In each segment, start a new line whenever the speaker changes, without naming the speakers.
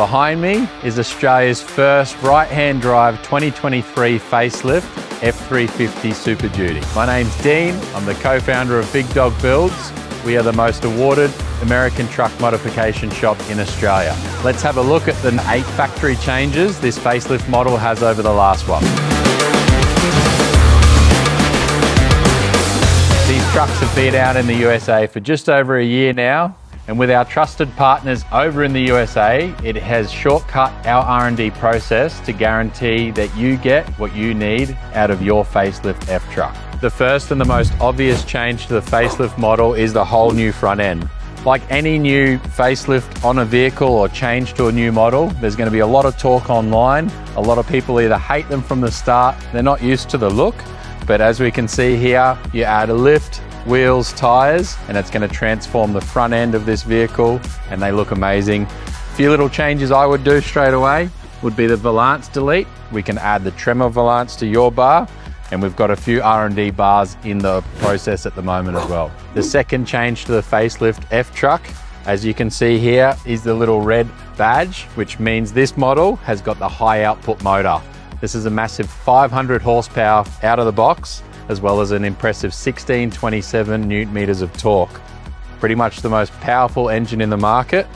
Behind me is Australia's first right-hand drive 2023 facelift F350 Super Duty. My name's Dean, I'm the co-founder of Big Dog Builds. We are the most awarded American truck modification shop in Australia. Let's have a look at the 8 factory changes this facelift model has over the last one. These trucks have been out in the USA for just over a year now, and with our trusted partners over in the USA, it has shortcut our R&D process to guarantee that you get what you need out of your facelift F truck. The first and the most obvious change to the facelift model is the whole new front end. Like any new facelift on a vehicle or change to a new model, there's going to be a lot of talk online. A lot of people either hate them from the start, they're not used to the look, but as we can see here, you add a lift, wheels, tires, and it's going to transform the front end of this vehicle, and they look amazing. A few little changes I would do straight away would be the valance delete. We can add the tremor valance to your bar, and we've got a few R&D bars in the process at the moment as well. The second change to the facelift F truck, as you can see here, is the little red badge, which means this model has got the high output motor. This is a massive 500 horsepower out of the box, as well as an impressive 1627 newton meters of torque. Pretty much the most powerful engine in the market.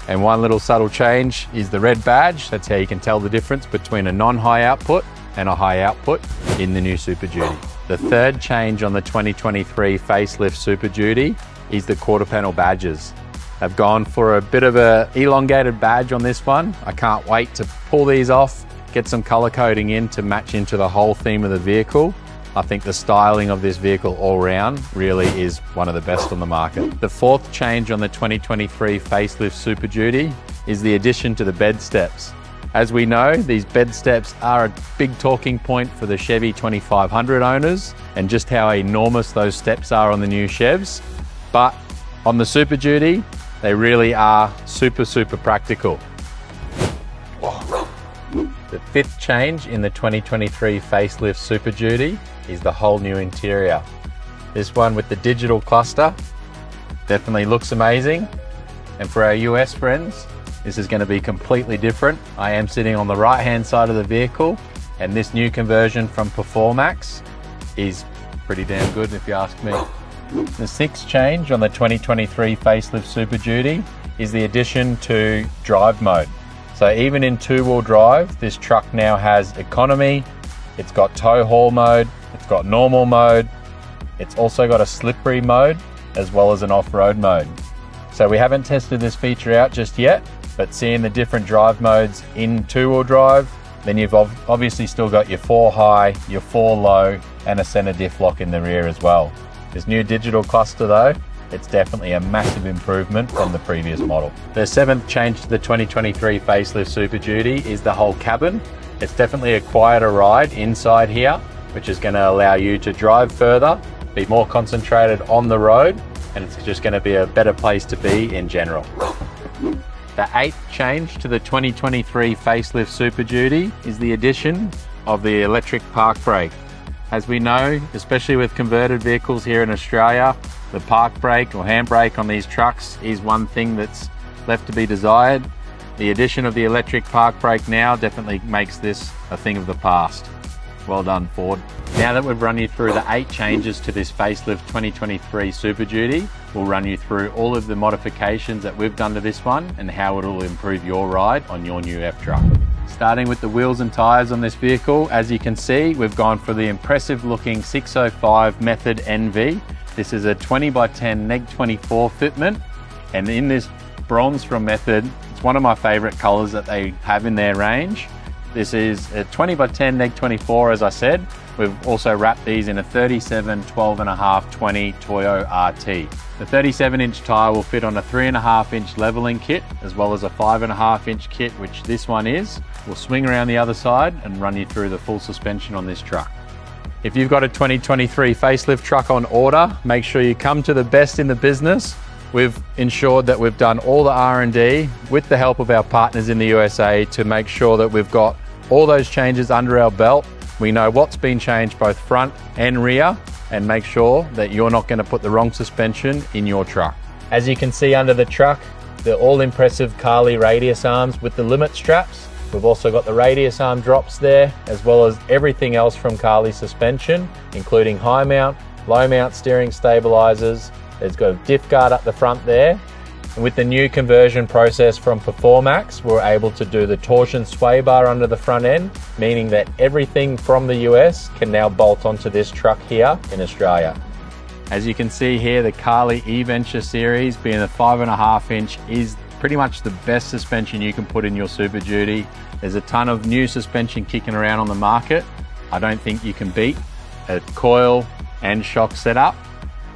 And one little subtle change is the red badge. That's how you can tell the difference between a non-high output and a high output in the new Super Duty. The third change on the 2023 facelift Super Duty is the quarter panel badges. I've gone for a bit of an elongated badge on this one. I can't wait to pull these off, get some color coding in to match into the whole theme of the vehicle. I think the styling of this vehicle all round really is one of the best on the market. The fourth change on the 2023 facelift Super Duty is the addition to the bed steps. As we know, these bed steps are a big talking point for the Chevy 2500 owners and just how enormous those steps are on the new Chevs. But on the Super Duty, they really are super practical. The fifth change in the 2023 facelift Super Duty is the whole new interior. This one with the digital cluster definitely looks amazing. And for our US friends, this is going to be completely different. I am sitting on the right hand side of the vehicle, and this new conversion from Performax is pretty damn good if you ask me. The sixth change on the 2023 facelift Super Duty is the addition to drive mode. So even in 2-wheel drive, this truck now has economy, it's got tow haul mode, it's got normal mode, it's also got a slippery mode, as well as an off-road mode. So we haven't tested this feature out just yet, but seeing the different drive modes in 2-wheel drive, then you've obviously still got your 4 high, your 4 low, and a center diff lock in the rear as well. This new digital cluster though, it's definitely a massive improvement from the previous model. The seventh change to the 2023 facelift Super Duty is the whole cabin. It's definitely a quieter ride inside here, which is going to allow you to drive further, be more concentrated on the road, and it's just going to be a better place to be in general. The eighth change to the 2023 facelift Super Duty is the addition of the electric park brake. As we know, especially with converted vehicles here in Australia, the park brake or handbrake on these trucks is one thing that's left to be desired. The addition of the electric park brake now definitely makes this a thing of the past. Well done, Ford. Now that we've run you through the 8 changes to this facelift 2023 Super Duty, we'll run you through all of the modifications that we've done to this one and how it will improve your ride on your new F truck. Starting with the wheels and tyres on this vehicle, as you can see, we've gone for the impressive looking 605 Method NV. This is a 20x10 Neg 24 fitment, and in this bronze from Method, it's one of my favourite colours that they have in their range. This is a 20x10 Neg 24, as I said. We've also wrapped these in a 37, 12.5, 20 Toyo RT. The 37-inch tyre will fit on a 3.5-inch levelling kit, as well as a 5.5-inch kit, which this one is. We'll swing around the other side and run you through the full suspension on this truck. If you've got a 2023 facelift truck on order, make sure you come to the best in the business. We've ensured that we've done all the R&D with the help of our partners in the USA to make sure that we've got all those changes under our belt. We know what's been changed both front and rear, and make sure that you're not going to put the wrong suspension in your truck. As you can see under the truck, the all-impressive Carli radius arms with the limit straps. We've also got the radius arm drops there, as well as everything else from Carli suspension, including high mount, low mount steering stabilizers. There's got a diff guard up the front there. And with the new conversion process from Performax, we're able to do the torsion sway bar under the front end, meaning that everything from the US can now bolt onto this truck here in Australia. As you can see here, the Carli eVenture series, being a 5.5 inch, is pretty much the best suspension you can put in your Super Duty. There's a ton of new suspension kicking around on the market. I don't think you can beat a coil and shock setup.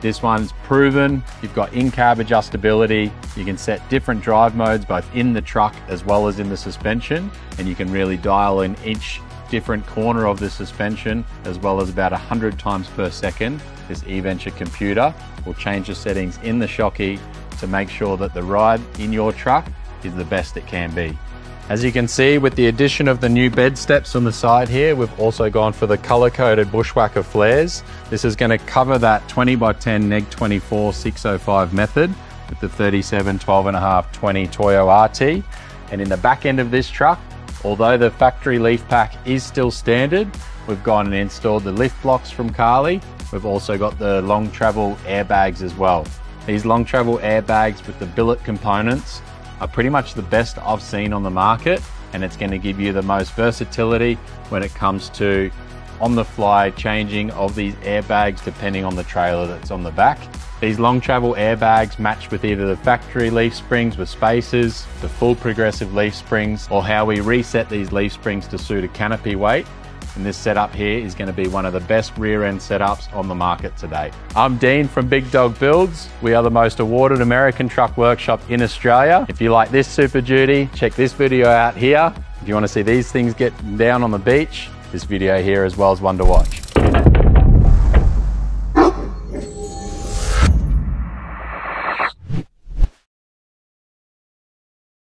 This one's proven. You've got in-cab adjustability. You can set different drive modes both in the truck as well as in the suspension, and you can really dial in each different corner of the suspension, as well as about 100 times per second. This eVenture computer will change the settings in the Shocky to make sure that the ride in your truck is the best it can be. As you can see, with the addition of the new bed steps on the side here, we've also gone for the color-coded Bushwhacker flares. This is going to cover that 20x10 Neg 24 605 method with the 37 12.5 20 Toyo RT. And in the back end of this truck, although the factory leaf pack is still standard, we've gone and installed the lift blocks from Carli. We've also got the long travel airbags as well. These long travel airbags with the billet components are pretty much the best I've seen on the market, and it's going to give you the most versatility when it comes to on-the-fly changing of these airbags depending on the trailer that's on the back. These long travel airbags match with either the factory leaf springs with spacers, the full progressive leaf springs, or how we reset these leaf springs to suit a canopy weight. And this setup here is going to be one of the best rear end setups on the market today. I'm Dean from Big Dog Builds. We are the most awarded American truck workshop in Australia. If you like this Super Duty, check this video out here. If you want to see these things get down on the beach, this video here as well is one to watch.